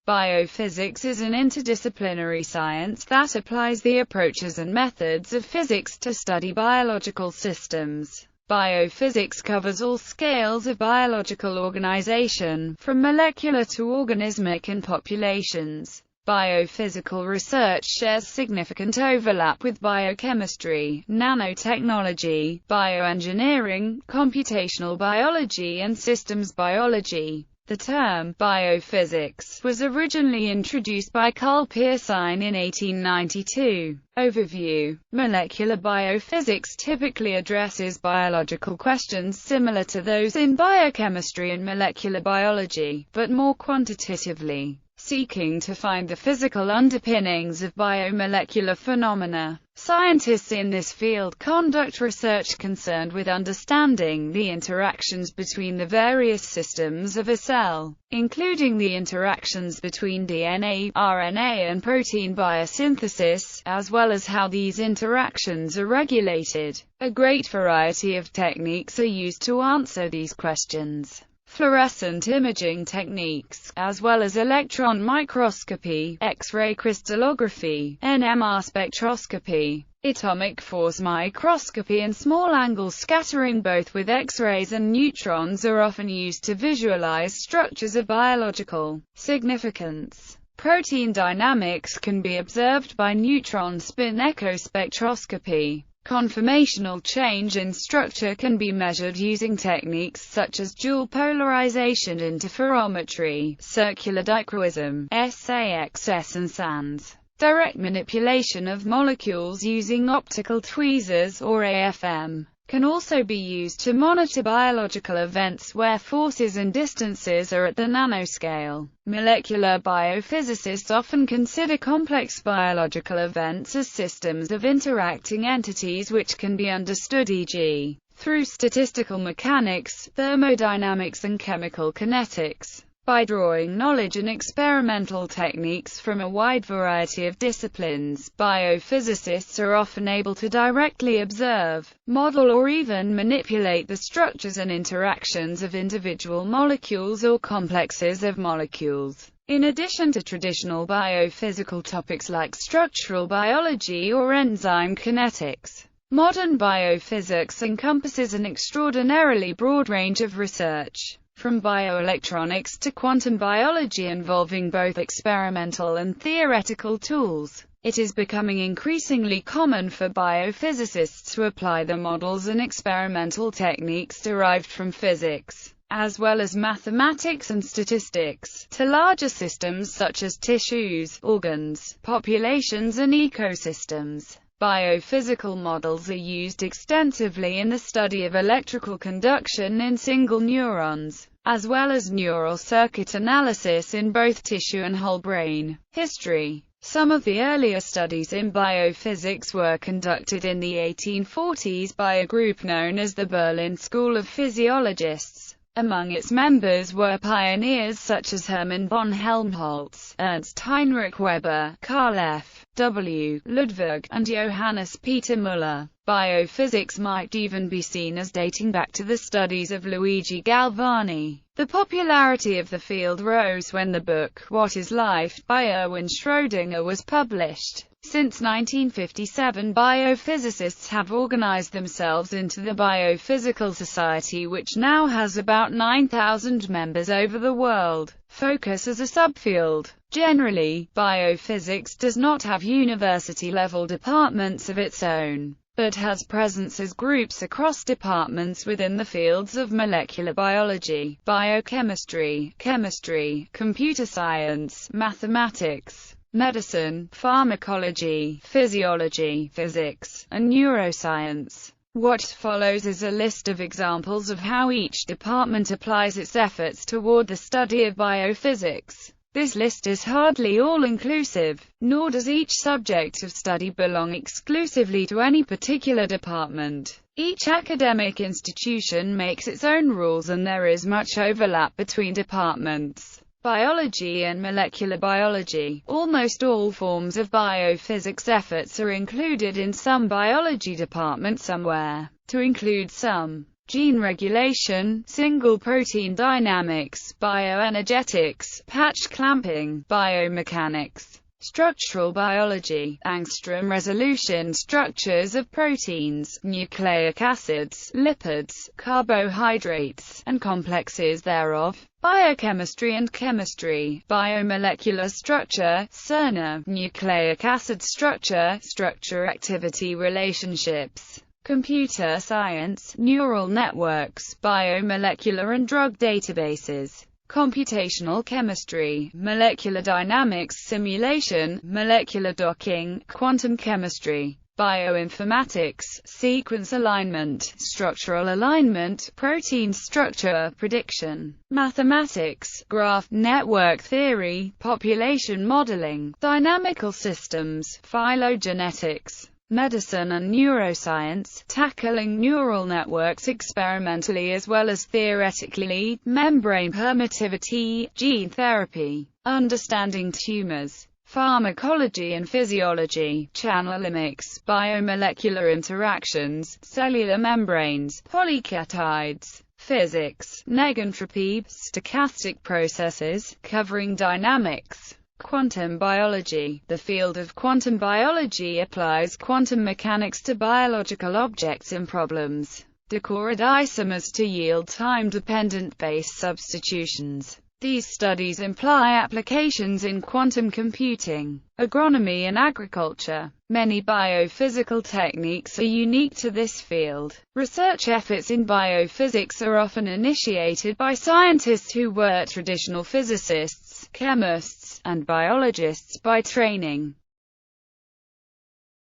Biophysics is an interdisciplinary science that applies the approaches and methods of physics to study biological systems. Biophysics covers all scales of biological organization, from molecular to organismic and populations. Biophysical research shares significant overlap with biochemistry, nanotechnology, bioengineering, computational biology and systems biology. The term biophysics was originally introduced by Carl Pearson in 1892. Overview: molecular biophysics typically addresses biological questions similar to those in biochemistry and molecular biology, but more quantitatively, seeking to find the physical underpinnings of biomolecular phenomena. Scientists in this field conduct research concerned with understanding the interactions between the various systems of a cell, including the interactions between DNA, RNA and protein biosynthesis, as well as how these interactions are regulated. A great variety of techniques are used to answer these questions. Fluorescent imaging techniques, as well as electron microscopy, X-ray crystallography, NMR spectroscopy, atomic force microscopy and small-angle scattering both with X-rays and neutrons are often used to visualize structures of biological significance. Protein dynamics can be observed by neutron spin echospectroscopy. Conformational change in structure can be measured using techniques such as dual polarization interferometry, circular dichroism, SAXS and SANS. Direct manipulation of molecules using optical tweezers or AFM can also be used to monitor biological events where forces and distances are at the nanoscale. Molecular biophysicists often consider complex biological events as systems of interacting entities which can be understood, e.g., through statistical mechanics, thermodynamics and chemical kinetics. By drawing knowledge and experimental techniques from a wide variety of disciplines, biophysicists are often able to directly observe, model or even manipulate the structures and interactions of individual molecules or complexes of molecules. In addition to traditional biophysical topics like structural biology or enzyme kinetics, modern biophysics encompasses an extraordinarily broad range of research, from bioelectronics to quantum biology involving both experimental and theoretical tools. It is becoming increasingly common for biophysicists to apply the models and experimental techniques derived from physics, as well as mathematics and statistics, to larger systems such as tissues, organs, populations and ecosystems. Biophysical models are used extensively in the study of electrical conduction in single neurons, as well as neural circuit analysis in both tissue and whole brain. History: some of the earlier studies in biophysics were conducted in the 1840s by a group known as the Berlin School of Physiologists. Among its members were pioneers such as Hermann von Helmholtz, Ernst Heinrich Weber, Carl F. W. Ludwig, and Johannes Peter Müller. Biophysics might even be seen as dating back to the studies of Luigi Galvani. The popularity of the field rose when the book, What is Life?, by Erwin Schrödinger was published. Since 1957, biophysicists have organized themselves into the Biophysical Society, which now has about 9,000 members over the world. Focus as a subfield. Generally, biophysics does not have university-level departments of its own, but has presence as groups across departments within the fields of molecular biology, biochemistry, chemistry, computer science, mathematics, medicine, pharmacology, physiology, physics, and neuroscience. What follows is a list of examples of how each department applies its efforts toward the study of biophysics. This list is hardly all-inclusive, nor does each subject of study belong exclusively to any particular department. Each academic institution makes its own rules and there is much overlap between departments. Biology and molecular biology. Almost all forms of biophysics efforts are included in some biology department somewhere. To include some gene regulation, single protein dynamics, bioenergetics, patch clamping, biomechanics, structural biology, angstrom resolution, structures of proteins, nucleic acids, lipids, carbohydrates, and complexes thereof, biochemistry and chemistry, biomolecular structure, CERNA, nucleic acid structure, structure-activity relationships, computer science, neural networks, biomolecular and drug databases, computational chemistry, molecular dynamics, simulation, molecular docking, quantum chemistry, bioinformatics, sequence alignment, structural alignment, protein structure prediction, mathematics, graph network theory, population modeling, dynamical systems, phylogenetics, medicine and neuroscience, tackling neural networks experimentally as well as theoretically, membrane permittivity, gene therapy, understanding tumors, pharmacology and physiology, channelimics, biomolecular interactions, cellular membranes, polypeptides, physics, negentropy, stochastic processes, covering dynamics, quantum biology. The field of quantum biology applies quantum mechanics to biological objects and problems. Decorated isomers to yield time-dependent base substitutions. These studies imply applications in quantum computing, agronomy and agriculture. Many biophysical techniques are unique to this field. Research efforts in biophysics are often initiated by scientists who were traditional physicists, chemists, and biologists by training.